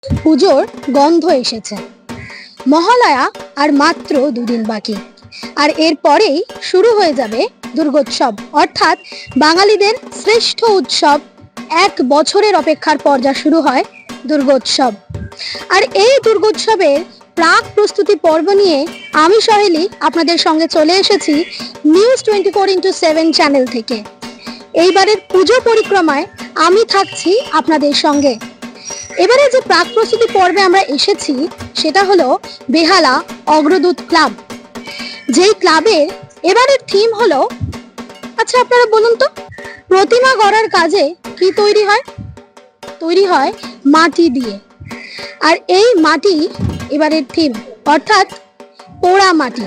পুজোর গন্ধ এসেছে। মহালয়া আর মাত্র দুদিন বাকি, আর এরপরেই শুরু হয়ে যাবে দুর্গোৎসব, অর্থাৎ বাঙালিদের শ্রেষ্ঠ উৎসব। এক বছরের অপেক্ষার পর যা শুরু হয় দুর্গোৎসব। আর এই দুর্গোৎসবের প্রাক প্রস্তুতি পর্ব নিয়ে আমি সহেলি আপনাদের সঙ্গে চলে এসেছি News24x7 চ্যানেল থেকে। এইবারের পুজো পরিক্রমায় আমি থাকছি আপনাদের সঙ্গে। এবারে যে প্রাক প্রস্তুতি পর্বে আমরা এসেছি সেটা হলো বেহালা অগ্রদূত ক্লাব, যেই ক্লাবের এবারের থিম হলো, আচ্ছা আপনারা বলুন তো, প্রতিমা গড়ার কাজে কি তৈরি হয়? তৈরি হয় মাটি দিয়ে। আর এই মাটি এবারের থিম, অর্থাৎ পোড়া মাটি,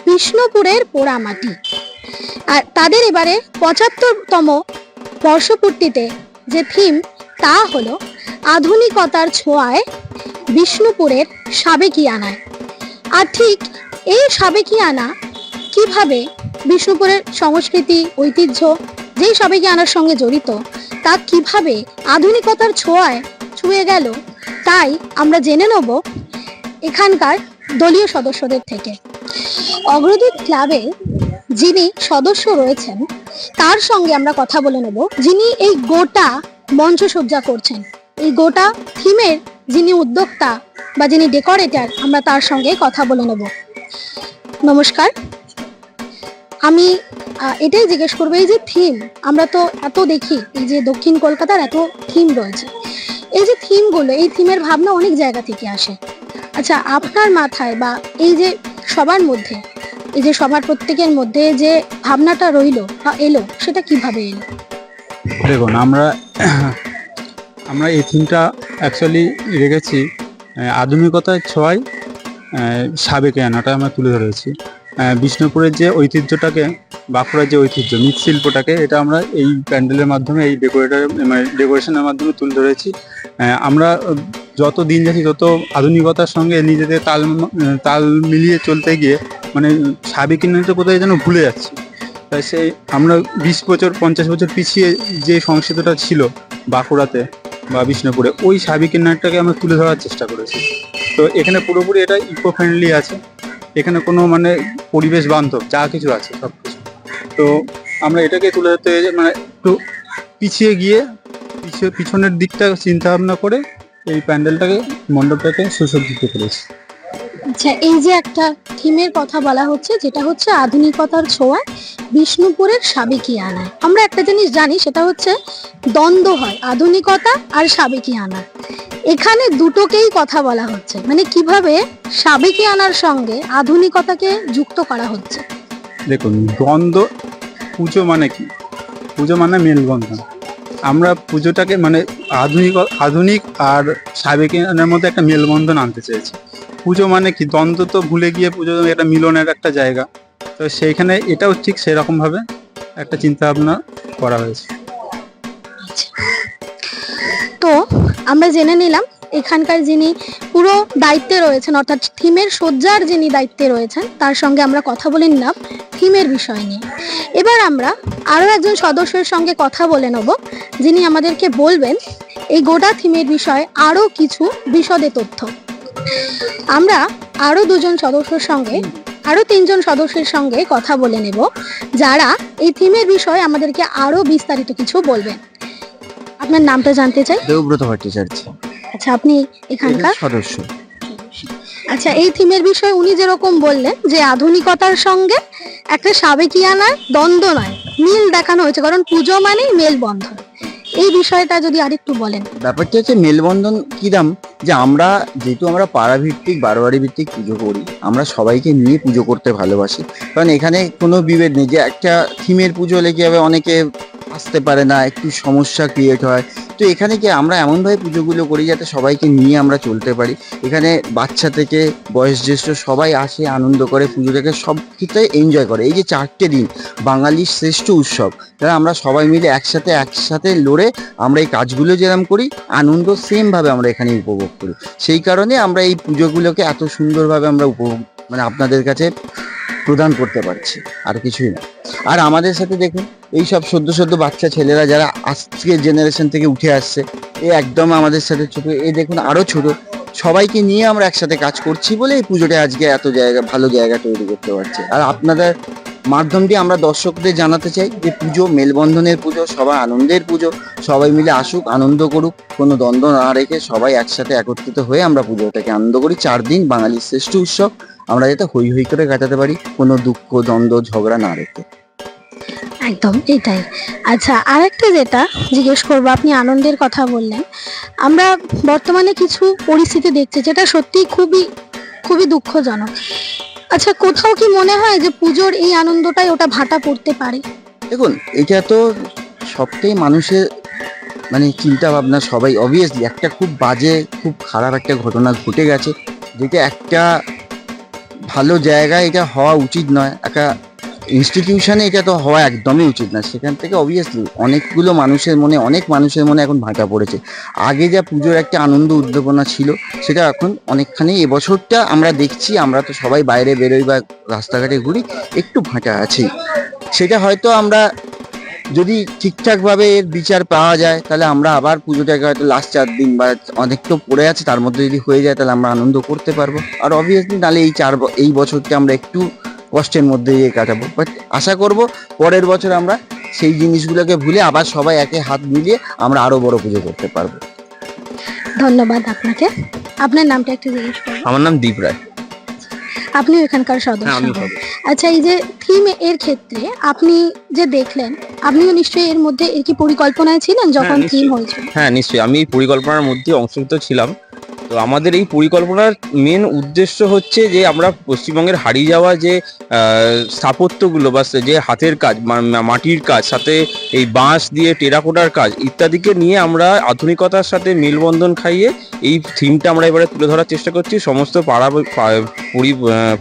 বিষ্ণুপুরের পোড়া মাটি। আর তাদের এবারে 75তম বর্ষপূর্তিতে যে থিম তা হলো আধুনিকতার ছোঁয়ায় বিষ্ণুপুরের সাবেকিয়ানায়। আর ঠিক এই সাবেকিয়ানা কিভাবে বিষ্ণুপুরের সংস্কৃতি ঐতিহ্য যেই সাবেকিয়ানার সঙ্গে জড়িত, তা কিভাবে আধুনিকতার ছোঁয়ায় ছুঁয়ে গেল, তাই আমরা জেনে নেব এখানকার দলীয় সদস্যদের থেকে। অগ্রদূত ক্লাবের যিনি সদস্য রয়েছেন তার সঙ্গে আমরা কথা বলে নেব, যিনি এই গোটা মঞ্চসজ্জা করছেন, এই গোটা থিমের যিনি উদ্যোক্তা বা যিনি ডেকোরেটর, আমরা তার সঙ্গে কথা বলে নেব। নমস্কার, আমি এটাই জিজ্ঞেস করবো, এই যে থিম আমরা তো এত দেখি, এই যে দক্ষিণ কলকাতার এত থিম রয়েছে, এই যে থিমগুলো, এই থিমের ভাবনা অনেক জায়গা থেকে আসে। আচ্ছা, আপনার মাথায় বা এই যে সবার মধ্যে, এই যে সবার প্রত্যেকের মধ্যে যে ভাবনাটা রইলো বা এলো, সেটা কিভাবে এলো? দেখুন, আমরা এই থিমটা অ্যাকচুয়ালি রেখেছি আধুনিকতার ছোঁয়ায় সাবেকিয়ানাটা আমরা তুলে ধরেছি। বিষ্ণুপুরের যে ঐতিহ্যটাকে, বাঁকুড়ার যে ঐতিহ্য মৃৎশিল্পটাকে, এটা আমরা এই প্যান্ডেলের মাধ্যমে, এই ডেকোরেশনের মাধ্যমে তুলে ধরেছি। আমরা যত দিন যাচ্ছি তত আধুনিকতার সঙ্গে নিজেদের তাল মিলিয়ে চলতে গিয়ে মানে সাবেকিয়ানাটা কোথায় যেন ভুলে যাচ্ছি। তাই সেই আমরা 20 বছর 50 বছর পিছিয়ে যে সংস্কৃতিটা ছিল বাঁকুড়াতে বা বিষ্ণুপুরে, ওই সাবেকিয়ানাটাকে আমরা তুলে ধরার চেষ্টা করেছি। তো এখানে পুরোপুরি এটা ইকো ফ্রেন্ডলি আছে, এখানে কোনো মানে পরিবেশ বান্ধব যা কিছু আছে সব কিছু। তো আমরা এটাকে তুলে ধরতে মানে একটু পিছিয়ে গিয়ে পিছনের দিকটা চিন্তা ভাবনা করে এই প্যান্ডেলটাকে, মণ্ডপটাকে সুসজ্জিত করেছি। আচ্ছা, এই যে একটা থিমের কথা বলা হচ্ছে, যেটা হচ্ছে আধুনিকতার ছোঁয়ায় বিষ্ণুপুরের সাবেকিয়ানায়, আমরা একটা জিনিস জানি, সেটা হচ্ছে দ্বন্দ্ব হয় আধুনিকতা আর সাবেকিয়ানা। এখানে দুটোকেই কথা বলা হচ্ছে, মানে কিভাবে সাবেকিয়ানার সঙ্গে আধুনিকতাকে যুক্ত করা হচ্ছে। দেখুন, দ্বন্দ্ব, পুজো মানে কি? পুজো মানে মেলবন্ধন। আমরা পুজোটাকে মানে আধুনিক আর সাবেকিয়ানার মধ্যে একটা মেলবন্ধন আনতে চেয়েছি। পুজো মানে কি? দ্বন্দ্ব তো ভুলে গিয়ে পুজো একটা মিলনের একটা জায়গা। তো সেইখানে এটাও ঠিক সেরকমভাবে একটা চিন্তা ভাবনা করা হয়েছে। তো আমরা জেনে নিলাম এখানকার যিনি পুরো দায়িত্বে রয়েছেন, অর্থাৎ থিমের সজ্জার যিনি দায়িত্বে রয়েছেন, তার সঙ্গে আমরা কথা বলে নিলাম থিমের বিষয় নিয়ে। এবার আমরা আরো একজন সদস্যের সঙ্গে কথা বলে নেব, যিনি আমাদেরকে বলবেন এই গোটা থিমের বিষয়ে আরো কিছু বিশদে তথ্য। আমরা আরো দুজন সদস্যের সঙ্গে, আরো 3জন সদস্যের সঙ্গে কথা বলে নেব, যারা এই থিমের বিষয়ে আমাদেরকে আরো বিস্তারিত কিছু বলবেন। আপনার নামটা জানতে চাই। দেবব্রত ভট্টাচার্য। আচ্ছা, আপনি এখানকার সদস্য। আচ্ছা, এই থিমের বিষয়ে উনি যেরকম বললেন যে আধুনিকতার সঙ্গে একটা সাবেকিয়ানার দ্বন্দ্ব নয়, মিল দেখানো হয়েছে, কারণ পুজো মানেই মেলবন্ধন। এই বিষয়টা যদি আরেকটু বলেন। ব্যাপারটা হচ্ছে মেলবন্ধন কিরাম, যে আমরা যেহেতু আমরা পাড়া ভিত্তিক বারোয়ারি ভিত্তিক পুজো করি, আমরা সবাইকে নিয়ে পুজো করতে ভালোবাসি। কারণ এখানে কোনো বিভেদ নেই যে একটা থিমের পুজো হলে কি হবে, অনেকে আসতে পারে না, একটু সমস্যা ক্রিয়েট হয়। তো এখানে কি আমরা এমনভাবে পুজোগুলো করি যাতে সবাইকে নিয়ে আমরা চলতে পারি। এখানে বাচ্চা থেকে বয়োজ্যেষ্ঠ সবাই আসে, আনন্দ করে, পুজোটাকে সব ক্ষেত্রে এনজয় করে। এই যে 4টে দিন বাঙালির শ্রেষ্ঠ উৎসব, যারা আমরা সবাই মিলে একসাথে লড়ে আমরা এই কাজগুলো যেরকম করি, আনন্দ সেমভাবে আমরা এখানে উপভোগ করি। সেই কারণে আমরা এই পুজোগুলোকে এত সুন্দরভাবে আমরা উপভোগ মানে আপনাদের কাছে প্রদান করতে পারছি, আর কিছুই না। আর আমাদের সাথে দেখুন এই সব সদ্য বাচ্চা ছেলেরা যারা আজকের জেনারেশন থেকে উঠে আসছে, এ একদম আমাদের সাথে ছোট, এ দেখুন আরো ছোট, সবাইকে নিয়ে আমরা একসাথে কাজ করছি বলে এই পুজোটা আজকে এত ভালো জায়গা তৈরি করতে পারছি। আর আপনাদের মাধ্যম দিয়ে আমরা দর্শকদের জানাতে চাই যে পুজো মেলবন্ধনের পুজো, সবাই আনন্দের পুজো, সবাই মিলে আসুক, আনন্দ করুক, কোনো দ্বন্দ্ব না রেখে সবাই একসাথে একত্রিত হয়ে আমরা পুজোটাকে আনন্দ করি। 4 দিন বাঙালির শ্রেষ্ঠ উৎসব আমরা যাতে হই হই করে কাটাতে পারি, কোনো দুঃখ দ্বন্দ্ব ঝগড়া না রেখে। একদম এটাই। আচ্ছা, আরেকটা যেটা জিজ্ঞেস করবো, আপনি আনন্দের কথা বললেন, আমরা বর্তমানে কিছু পরিস্থিতি দেখছি যেটা সত্যি খুবই খুবই দুঃখজনক। আচ্ছা, কোথাও কি মনে হয় যে পুজোর এই আনন্দটাই ওটা ভাটা পড়তে পারে? দেখুন এটা তো সবটাই মানুষের মানে চিন্তা ভাবনা, সবাই অবভিয়াসলি একটা খুব বাজে খুব খারাপ একটা ঘটনা ঘটে গেছে, যেটা একটা ভালো জায়গায় এটা হওয়া উচিত নয়, একটা ইনস্টিটিউশনে এটা তো হওয়া একদমই উচিত না। সেখান থেকে অবভিয়াসলি অনেক মানুষের মনে এখন ভাটা পড়েছে। আগে যা পুজোর একটা আনন্দ উদ্দীপনা ছিল সেটা এখন অনেকখানি, এবছরটা আমরা দেখছি, আমরা তো সবাই বাইরে বেরোই বা রাস্তাঘাটে ঘুরি, একটু ভাটা আছেই। সেটা হয়তো আমরা যদি ঠিকঠাকভাবে এর বিচার পাওয়া যায় তাহলে আমরা আবার পুজোটাকে হয়তো লাস্ট 4 দিন বা অনেক তো পড়ে আছে তার মধ্যে যদি হয়ে যায় তাহলে আমরা আনন্দ করতে পারবো। আর অবভিয়াসলি নাহলে এই বছরটা আমরা একটু কষ্টের মধ্যে দিয়ে কাটাবো, বাট আশা করব পরের বছর আমরা সেই জিনিসগুলোকে ভুলে আবার সবাই একে হাত মিলিয়ে আমরা আরো বড় পুজো করতে পারবো। ধন্যবাদ আপনাকে। আপনার নামটা একটু জিজ্ঞেস করবো? আমার নাম দীপ রায়। আপনি এখানকার সদস্য? আমি হন। আচ্ছা, এই যে থিম এর ক্ষেত্রে আপনি যে দেখলেন, আপনিও নিশ্চয়ই এর মধ্যে এর কি পরিকল্পনায় ছিলেন যখন থিম নিশ্চয়ই। হয়েছিল? হ্যাঁ নিশ্চয়ই, আমি এই পরিকল্পনার মধ্যে অংশগ্রহণ ছিলাম। তো আমাদের এই পরিকল্পনার মেন উদ্দেশ্য হচ্ছে যে আমরা পশ্চিমবঙ্গের হারিয়ে যাওয়া যে স্থাপত্যগুলো বা যে হাতের কাজ, মাটির কাজ, সাথে এই বাঁশ দিয়ে টেরাকোটার কাজ ইত্যাদিকে নিয়ে আমরা আধুনিকতার সাথে মেলবন্ধন খাইয়ে এই থিমটা আমরা এবারে তুলে ধরার চেষ্টা করছি সমস্ত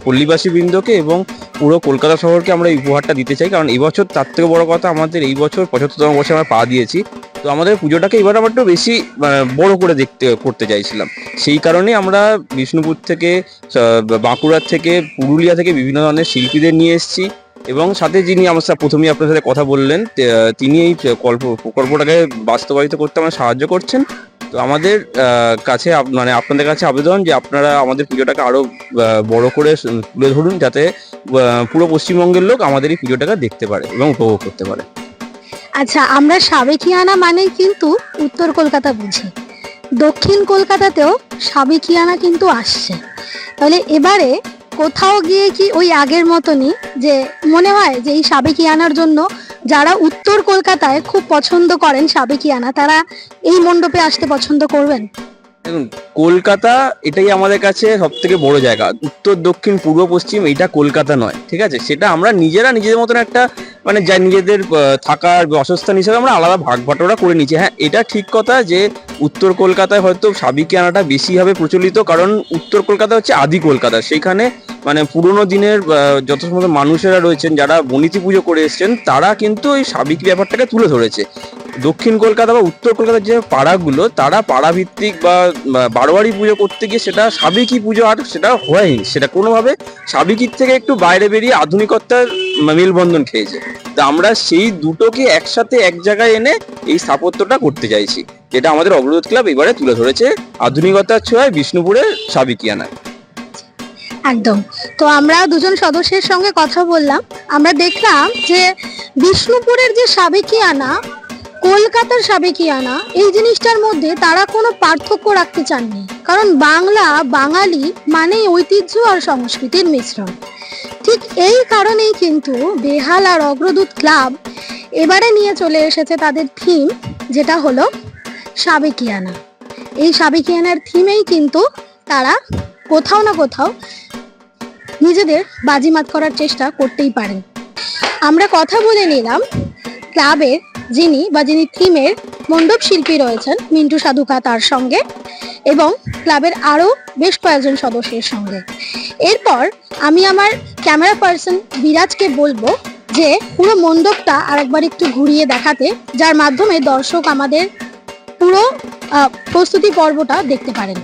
পল্লীবাসী বৃন্দকে এবং পুরো কলকাতা শহরকে আমরা এই উপহারটা দিতে চাই। কারণ এই বছর তার থেকে বড় কথা, আমাদের এই বছর 75তম বছরে আমরা পা দিয়েছি। তো আমাদের পুজোটাকে এবার আমরা একটু বেশি বড় করে করতে চাইছিলাম। সেই কারণে আমরা বিষ্ণুপুর থেকে, বাঁকুড়ার থেকে, পুরুলিয়া থেকে বিভিন্ন ধরনের শিল্পীদের নিয়ে এসেছি এবং সাথে যিনি আমার প্রথমেই আপনার সাথে কথা বললেন, তিনি এই প্রকল্পটাকে বাস্তবায়িত করতে আমার সাহায্য করছেন। তো আমাদের কাছে মানে আপনাদের কাছে আবেদন যে আপনারা আমাদের পুজোটাকে আরো বড় করে তুলে ধরুন, যাতে পুরো পশ্চিমবঙ্গের লোক আমাদের এই পুজোটাকে দেখতে পারে এবং উপভোগ করতে পারে। আচ্ছা, আমরা সাবেকিয়ানা মানে কিন্তু উত্তর কলকাতা বুঝি, দক্ষিণ কলকাতাতেও সাবেকিয়ানা কিন্তু আসছে। তাহলে এবারে কোথাও গিয়ে কি ওই আগের মতনই যে মনে হয় যে এই সাবেকিয়ানার জন্য যারা উত্তর কলকাতায় খুব পছন্দ করেন সাবেকিয়ানা, তারা এই মণ্ডপে আসতে পছন্দ করবেন? দেখুন, কলকাতা এটাই আমাদের কাছে সব থেকে বড় জায়গা। উত্তর দক্ষিণ পূর্ব পশ্চিম এটা কলকাতা নয়, ঠিক আছে? সেটা আমরা নিজেদের মতন একটা মানে যা নিজেদের থাকার বাসস্থান হিসেবে আমরা আলাদা ভাগ বাটোয়ারা করে নিচ্ছি। হ্যাঁ, এটা ঠিক কথা যে উত্তর কলকাতায় হয়তো সাবেকিয়ানাটা বেশিভাবে প্রচলিত, কারণ উত্তর কলকাতা হচ্ছে আদি কলকাতা। সেইখানে মানে পুরোনো দিনের যত সমস্ত মানুষেরা রয়েছেন যারা বনিতি পুজো করে এসছেন, তারা কিন্তু এই সাবেকি ব্যাপারটাকে তুলে ধরেছে। দক্ষিণ কলকাতা বা উত্তর কলকাতার যে পাড়াগুলো, তারা পাড়াভিত্তিক বা বারোয়ারি পুজো করতে গিয়ে সেটা সাবেকি পুজো আর সেটা হয়নি, সেটা কোনোভাবে সাবেকির থেকে একটু বাইরে বেরিয়ে আধুনিকতার মেলবন্ধন খেয়েছে। তা আমরা সেই দুটোকে একসাথে এক জায়গায় এনে এই স্থাপত্যটা করতে চাইছি, যেটা আমাদের অগ্রদূত ক্লাব এবারে তুলে ধরেছে আধুনিকতার ছোঁয়ায় বিষ্ণুপুরের সাবেকিয়ানায়। একদম। তো আমরা দুজন সদস্যের সঙ্গে কথা বললাম, আমরা দেখলাম যে বিষ্ণুপুরের যে সাবেকিয়ানা, কলকাতার সাবেকিয়ানা, এই জিনিসটার মধ্যে তারা কোনো পার্থক্য রাখতে চাননি। কারণ বাঙালি মানেই ঐতিহ্য আর সংস্কৃতির মিশ্রণ। ঠিক এই কারণেই কিন্তু বেহাল আর অগ্রদূত ক্লাব এবারে নিয়ে চলে এসেছে তাদের থিম, যেটা হলো সাবেকিয়ানা। এই সাবেকিয়ানার থিমেই কিন্তু তারা কোথাও না কোথাও নিজেদের বাজিমাত করার চেষ্টা করতেই পারেন। আমরা কথা বলে নিলাম ক্লাবের যিনি থিমের মণ্ডপ শিল্পী রয়েছেন মিন্টু সাধুকা, তার সঙ্গে, এবং ক্লাবের আরো বেশ কয়েকজন সদস্যের সঙ্গে। এরপর আমি আমার ক্যামেরা পার্সন বিরাজকে বলবো যে পুরো মণ্ডপটা আরেকবার একটু ঘুরিয়ে দেখাতে, যার মাধ্যমে দর্শক আমাদের পুরো প্রস্তুতি পর্বটা দেখতে পারেন।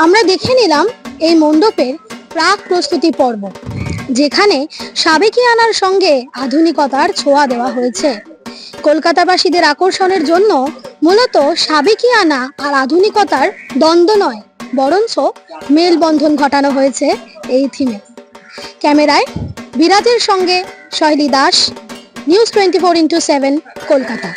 আমরা দেখে নিলাম এই মণ্ডপের প্রাক প্রস্তুতি পর্ব, যেখানে সাবেকিয়ানার সঙ্গে আধুনিকতার ছোঁয়া দেওয়া হয়েছে। কলকাতাবাসীদের আকর্ষণের জন্য মূলত সাবেকিয়ানা আর আধুনিকতার দ্বন্দ্ব নয়, বরঞ্চ মেলবন্ধন ঘটানো হয়েছে এই থিমে। ক্যামেরায় বিরাজের সঙ্গে শৈলী দাস, নিউজ 24x7, কলকাতা।